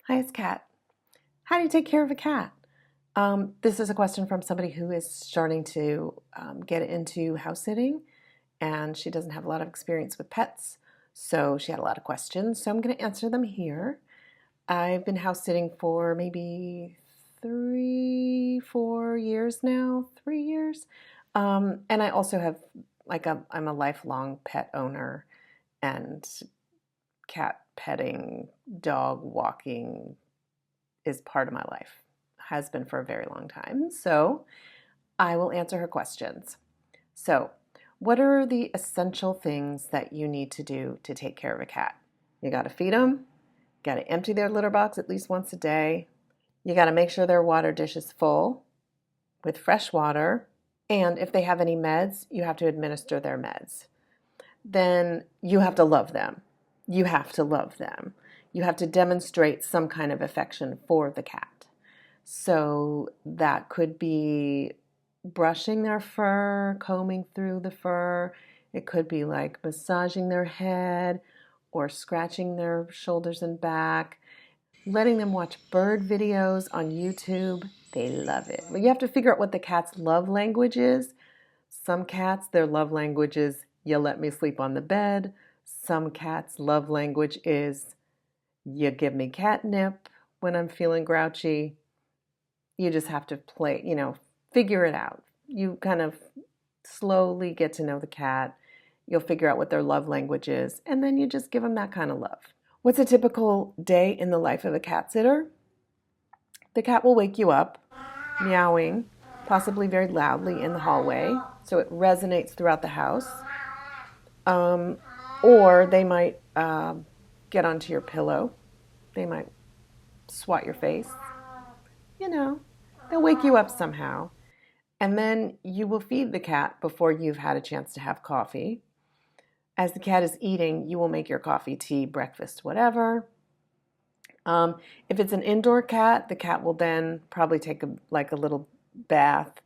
Hi, it's Kat. How do you take care of a cat? This is a question from somebody who is starting to get into house sitting, and she doesn't have a lot of experience with pets, so she had a lot of questions. So I'm going to answer them here. I've been house sitting for maybe 3, 4 years now, 3 years. And I also have, I'm a lifelong pet owner, and cat petting, dog walking is part of my life, has been for a very long time. So I will answer her questions. So, what are the essential things that you need to do to take care of a cat? You got to feed them, got to empty their litter box at least once a day. You got to make sure their water dish is full with fresh water. And if they have any meds, you have to administer their meds. Then you have to love them. You have to love them. You have to demonstrate some kind of affection for the cat. So that could be brushing their fur, combing through the fur. It could be like massaging their head or scratching their shoulders and back, letting them watch bird videos on YouTube. They love it. But you have to figure out what the cat's love language is. Some cats, their love language is, you let me sleep on the bed. Some cats' love language is, you give me catnip when I'm feeling grouchy. You just have to figure it out. You kind of slowly get to know the cat. You'll figure out what their love language is, and then you just give them that kind of love. What's a typical day in the life of a cat sitter? The cat will wake you up, meowing, possibly very loudly in the hallway, so it resonates throughout the house. Or they might get onto your pillow. They might swat your face. They'll wake you up somehow. And then you will feed the cat before you've had a chance to have coffee. As the cat is eating, you will make your coffee, tea, breakfast, whatever. If it's an indoor cat, the cat will then probably take a little bath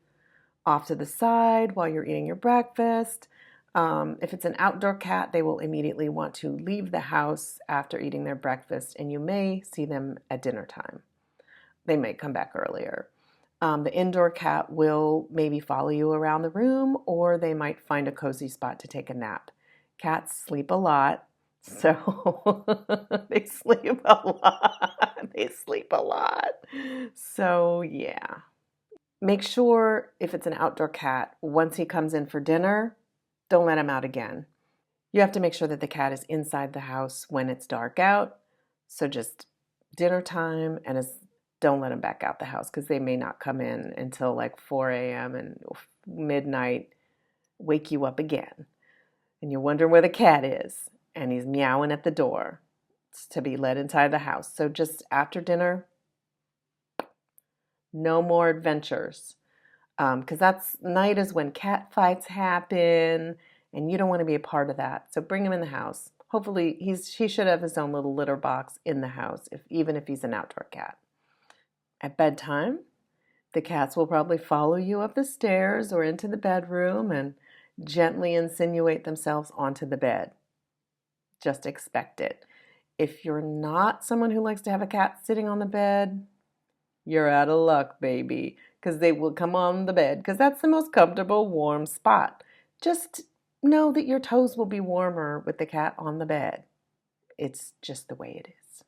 off to the side while you're eating your breakfast. If it's an outdoor cat, they will immediately want to leave the house after eating their breakfast, and you may see them at dinner time. They may come back earlier. The indoor cat will maybe follow you around the room, or they might find a cozy spot to take a nap. Cats sleep a lot, so they sleep a lot. They sleep a lot. So, yeah. Make sure if it's an outdoor cat, once he comes in for dinner, don't let him out again. You have to make sure that the cat is inside the house when it's dark out. So just dinner time, and don't let them back out the house, because they may not come in until like 4 a.m. and midnight, wake you up again. And you're wondering where the cat is, and he's meowing at the door. It's to be let inside the house. So just after dinner, no more adventures. Because night is when cat fights happen, and you don't want to be a part of that. So bring him in the house. Hopefully, he should have his own little litter box in the house, even if he's an outdoor cat. At bedtime, the cats will probably follow you up the stairs or into the bedroom and gently insinuate themselves onto the bed. Just expect it. If you're not someone who likes to have a cat sitting on the bed, you're out of luck, baby, because they will come on the bed, because that's the most comfortable, warm spot. Just know that your toes will be warmer with the cat on the bed. It's just the way it is.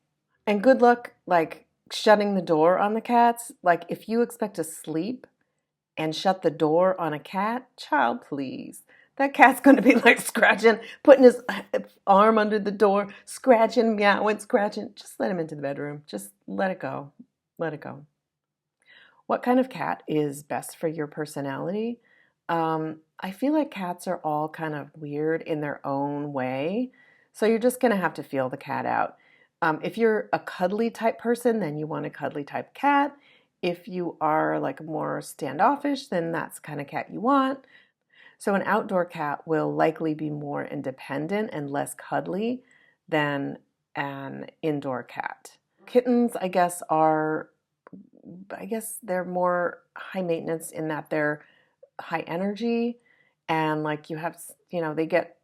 And good luck, shutting the door on the cats. If you expect to sleep and shut the door on a cat, child, please. That cat's going to be scratching, putting his arm under the door, scratching, meowing, scratching. Just let him into the bedroom. Just let it go. Let it go. What kind of cat is best for your personality? I feel like cats are all kind of weird in their own way. So you're just going to have to feel the cat out. If you're a cuddly type person, then you want a cuddly type cat. If you are more standoffish, then that's the kind of cat you want. So an outdoor cat will likely be more independent and less cuddly than an indoor cat. Kittens, I guess they're more high maintenance in that they're high energy, and you have, they get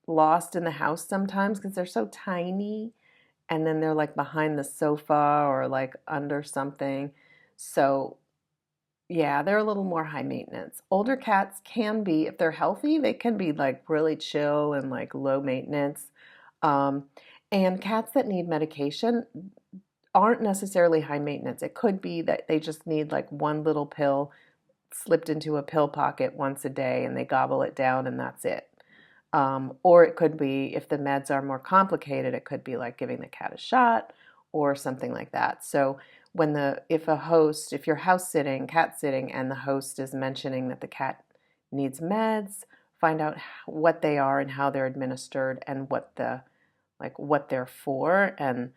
lost in the house sometimes because they're so tiny, and then they're like behind the sofa or like under something. So yeah, they're a little more high maintenance. Older cats can be, if they're healthy, they can be like really chill and like low maintenance. Um, and cats that need medication aren't necessarily high maintenance. It could be that they just need like one little pill slipped into a pill pocket once a day and they gobble it down and that's it. Or it could be, if the meds are more complicated, it could be like giving the cat a shot or something like that. So if you're house sitting, cat sitting, and the host is mentioning that the cat needs meds, find out what they are and how they're administered and what they're for, and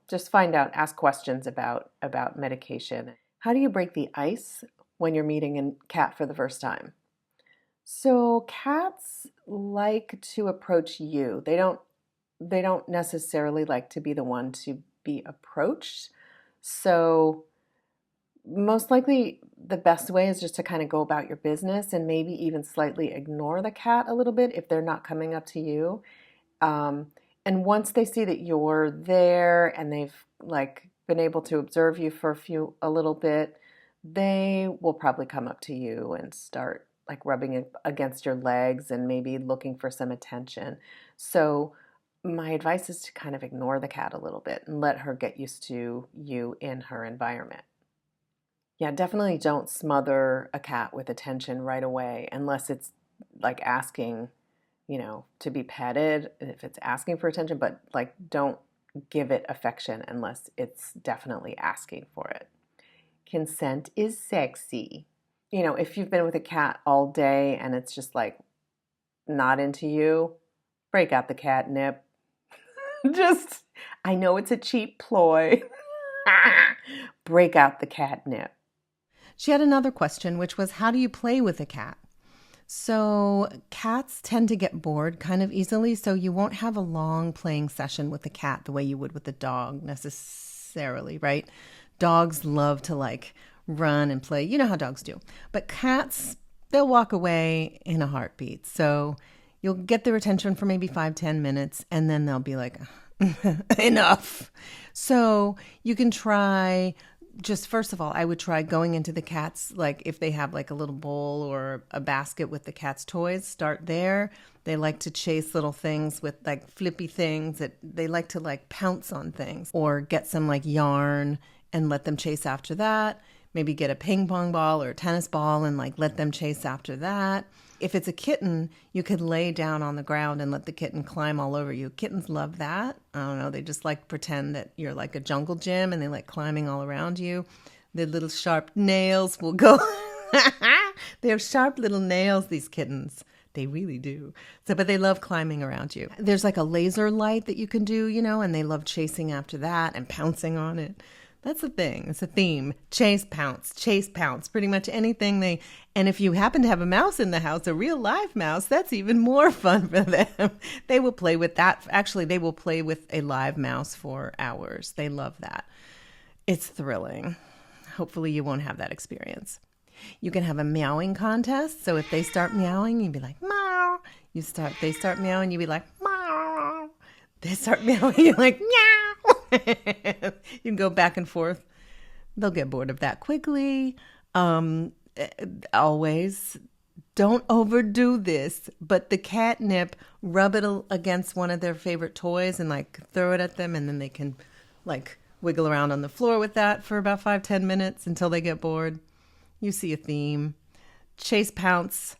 just find out, ask questions about medication. How do you break the ice when you're meeting a cat for the first time? So cats like to approach you. They don't necessarily like to be the one to be approached. So most likely the best way is just to kind of go about your business and maybe even slightly ignore the cat a little bit if they're not coming up to you. Um, and once they see that you're there and they've like been able to observe you for a little bit, they will probably come up to you and start like rubbing it against your legs and maybe looking for some attention. So my advice is to kind of ignore the cat a little bit and let her get used to you in her environment. Yeah, definitely don't smother a cat with attention right away unless it's like asking, to be petted, if it's asking for attention, but like don't give it affection unless it's definitely asking for it. Consent is sexy. If you've been with a cat all day and it's just like not into you, break out the catnip. Just, I know it's a cheap ploy. Break out the catnip. She had another question, which was, how do you play with a cat? So cats tend to get bored kind of easily, so you won't have a long playing session with the cat the way you would with the dog necessarily, right? Dogs love to like run and play. You know how dogs do. But cats, they'll walk away in a heartbeat. So you'll get their attention for maybe 5-10 minutes, and then they'll be like, enough. So you can try, just first of all, I would try going into the cat's, like if they have like a little bowl or a basket with the cat's toys, start there. They like to chase little things with like flippy things that they like to like pounce on things, or get some like yarn and let them chase after that. Maybe get a ping pong ball or a tennis ball and like let them chase after that. If it's a kitten, you could lay down on the ground and let the kitten climb all over you. Kittens love that. I don't know. They just like pretend that you're like a jungle gym and they like climbing all around you. Their little sharp nails will go. They have sharp little nails, these kittens. They really do. But they love climbing around you. There's like a laser light that you can do, and they love chasing after that and pouncing on it. That's a thing. It's a theme. Chase, pounce, pretty much anything and if you happen to have a mouse in the house, a real live mouse, that's even more fun for them. They will play with that. Actually, they will play with a live mouse for hours. They love that. It's thrilling. Hopefully you won't have that experience. You can have a meowing contest. So if they start meowing, you'd be like, meow. They start meowing, you'd be like, meow. They start meowing, you're like, meow. You can go back and forth. They'll get bored of that quickly. Always don't overdo this, but the catnip, rub it against one of their favorite toys and like throw it at them, and then they can like wiggle around on the floor with that for about 5-10 minutes until they get bored. You see a theme. Chase, pounce,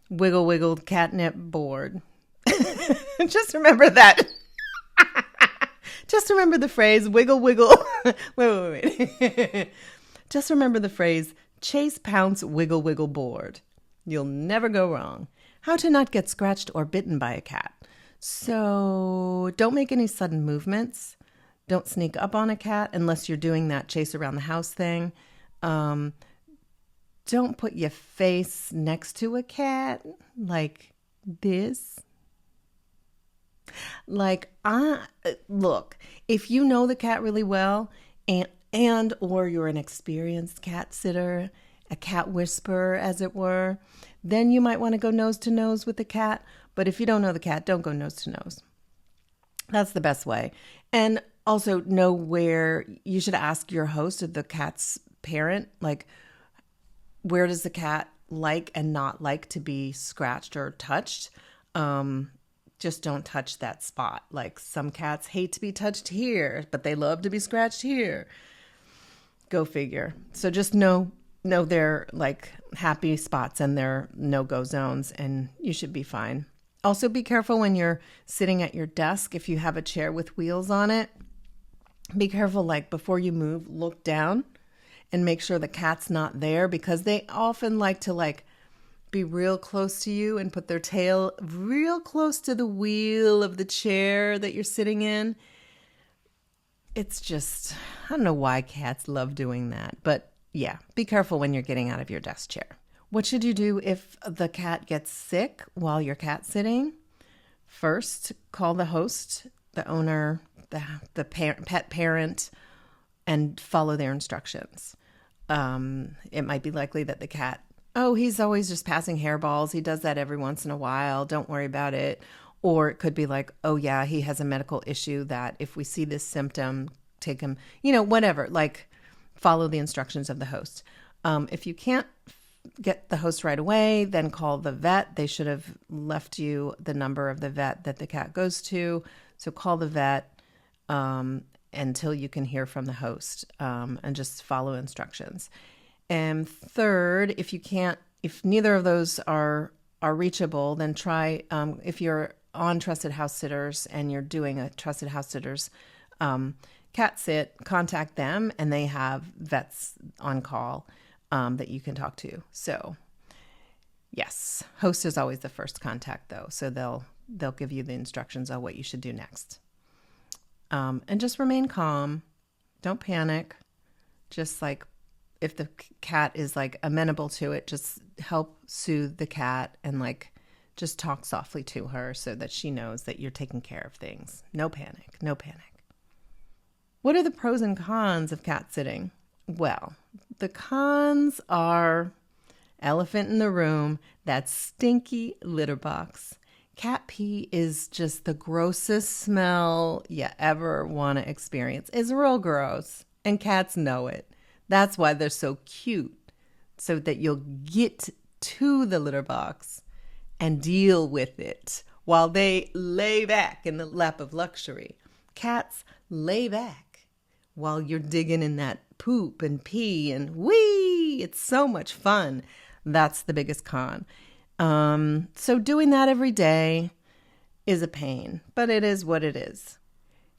wiggle, wiggle, catnip, bored. Just remember that. Just remember the phrase, wiggle, wiggle. Wait. Just remember the phrase, chase, pounce, wiggle, wiggle, bored. You'll never go wrong. How to not get scratched or bitten by a cat. So don't make any sudden movements. Don't sneak up on a cat unless you're doing that chase around the house thing. Don't put your face next to a cat like this. Look, if you know the cat really well and or you're an experienced cat sitter, a cat whisperer, as it were, then you might want to go nose to nose with the cat. But if you don't know the cat, don't go nose to nose. That's the best way. And also know where you should ask your host or the cat's parent, like, where does the cat like and not like to be scratched or touched? Just don't touch that spot. Like some cats hate to be touched here, but they love to be scratched here. Go figure. So just know their like happy spots and their no-go zones, and you should be fine. Also be careful when you're sitting at your desk. If you have a chair with wheels on it, be careful, like before you move, look down and make sure the cat's not there, because they often like to like be real close to you and put their tail real close to the wheel of the chair that you're sitting in. It's just, I don't know why cats love doing that, but yeah, be careful when you're getting out of your desk chair. What should you do if the cat gets sick while you're cat sitting? First, call the host, the owner, the pet parent, and follow their instructions. It might be likely that the cat, he's always just passing hairballs. He does that every once in a while. Don't worry about it. Or it could be like, oh yeah, he has a medical issue that if we see this symptom, take him, whatever, like follow the instructions of the host. If you can't get the host right away, then call the vet. They should have left you the number of the vet that the cat goes to. So call the vet until you can hear from the host, and just follow instructions. And third, if neither of those are reachable, then try, if you're on Trusted House Sitters and you're doing a Trusted House Sitters cat sit, contact them, and they have vets on call that you can talk to. So yes, host is always the first contact though. So they'll give you the instructions on what you should do next. And just remain calm. Don't panic. Just like if the cat is like amenable to it, just help soothe the cat and like just talk softly to her so that she knows that you're taking care of things. No panic, no panic. What are the pros and cons of cat sitting? Well, the cons are elephant in the room, that stinky litter box. Cat pee is just the grossest smell you ever want to experience. It's real gross, and cats know it. That's why they're so cute, so that you'll get to the litter box and deal with it while they lay back in the lap of luxury. Cats lay back while you're digging in that poop and pee and wee. It's so much fun. That's the biggest con. So doing that every day is a pain, but it is what it is.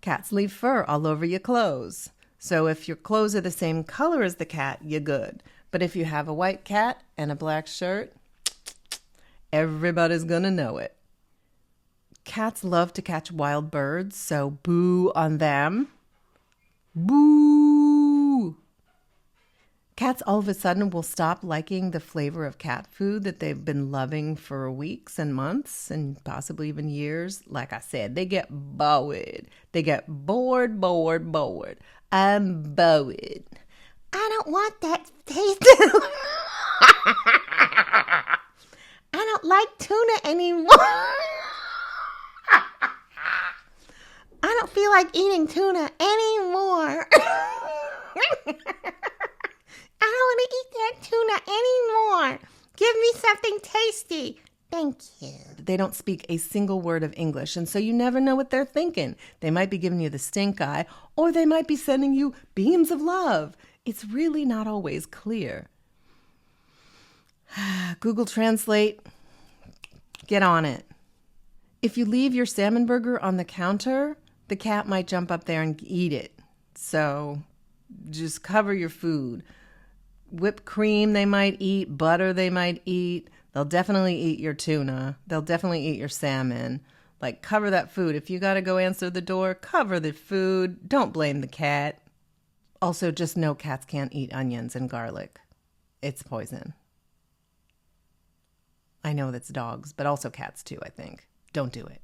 Cats leave fur all over your clothes. So if your clothes are the same color as the cat, you're good. But if you have a white cat and a black shirt, everybody's gonna know it. Cats love to catch wild birds, so boo on them. Boo! Cats all of a sudden will stop liking the flavor of cat food that they've been loving for weeks and months and possibly even years. Like I said, they get bored. They get bored. I'm bored. I don't want that taste. I don't like tuna anymore. I don't feel like eating tuna anymore. I don't want to eat that tuna anymore. Give me something tasty. Thank you. They don't speak a single word of English, and so you never know what they're thinking. They might be giving you the stink eye, or they might be sending you beams of love. It's really not always clear. Google Translate, get on it. If you leave your salmon burger on the counter, the cat might jump up there and eat it. So just cover your food. Whipped cream they might eat, butter they might eat. They'll definitely eat your tuna. They'll definitely eat your salmon. Like, cover that food. If you got to go answer the door, cover the food. Don't blame the cat. Also, just know cats can't eat onions and garlic. It's poison. I know that's dogs, but also cats too, I think. Don't do it.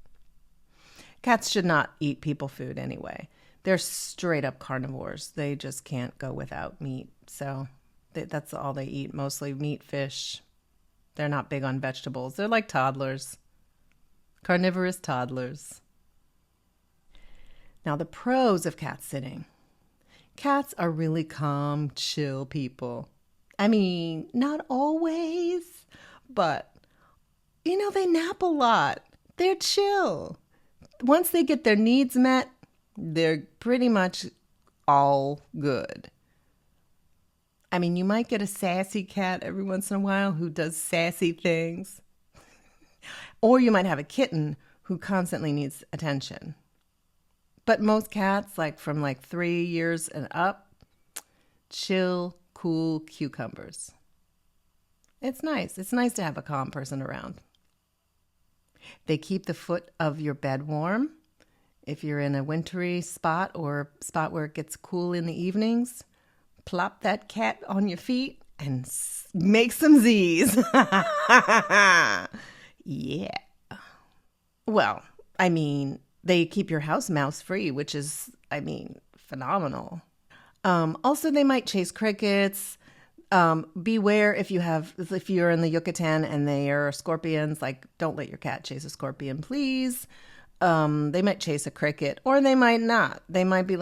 Cats should not eat people food anyway. They're straight up carnivores. They just can't go without meat. So that's all they eat, mostly meat, fish. They're not big on vegetables. They're like toddlers. Carnivorous toddlers. Now, the pros of cat sitting. Cats are really calm, chill people. I mean, not always, but, they nap a lot. They're chill. Once they get their needs met, they're pretty much all good. I mean, you might get a sassy cat every once in a while who does sassy things. Or you might have a kitten who constantly needs attention. But most cats, from 3 years and up, chill, cool cucumbers. It's nice. It's nice to have a calm person around. They keep the foot of your bed warm. If you're in a wintry spot or spot where it gets cool in the evenings, plop that cat on your feet and make some Z's. Yeah. Well, they keep your house mouse free, which is, phenomenal. Also, they might chase crickets. Beware if you're in the Yucatan and they are scorpions, don't let your cat chase a scorpion, please. They might chase a cricket or they might not. They might be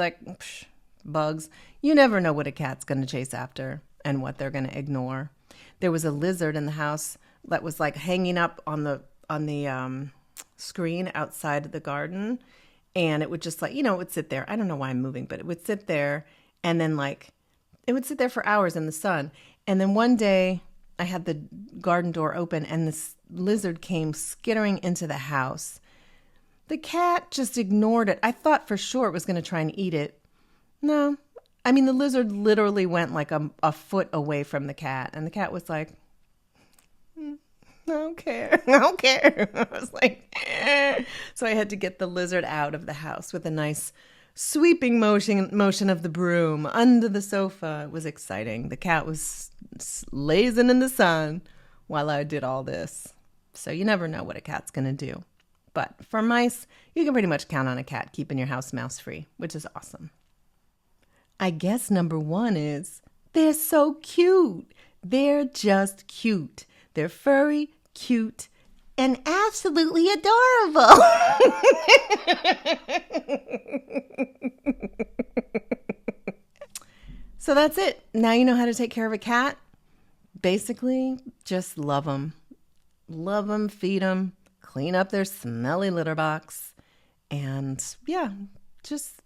bugs. You never know what a cat's going to chase after and what they're going to ignore. There was a lizard in the house that was hanging up on the screen outside the garden, and it would just it would sit there. I don't know why I'm moving, but it would sit there, and then it would sit there for hours in the sun. And then one day I had the garden door open and this lizard came skittering into the house. The cat just ignored it. I thought for sure it was going to try and eat it. No. The lizard literally went a foot away from the cat, and the cat was like, I don't care. I don't care. I was So I had to get the lizard out of the house with a nice sweeping motion of the broom under the sofa. It was exciting. The cat was lazing in the sun while I did all this. So you never know what a cat's going to do. But for mice, you can pretty much count on a cat keeping your house mouse free, which is awesome. I guess number 1 is they're so cute. They're just cute. They're furry, cute, and absolutely adorable. So that's it. Now you know how to take care of a cat. Basically, just love them. Love them, feed them, clean up their smelly litter box, and just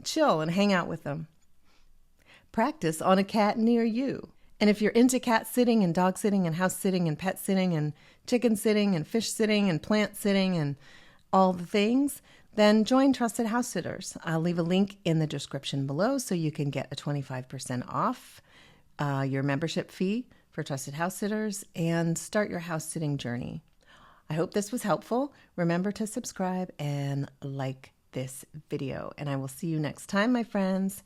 chill and hang out with them. Practice on a cat near you. And if you're into cat sitting and dog sitting and house sitting and pet sitting and chicken sitting and fish sitting and plant sitting and all the things, then join Trusted Housesitters. I'll leave a link in the description below so you can get a 25% off your membership fee for Trusted Housesitters and start your house sitting journey. I hope this was helpful. Remember to subscribe and like this video. And I will see you next time, my friends.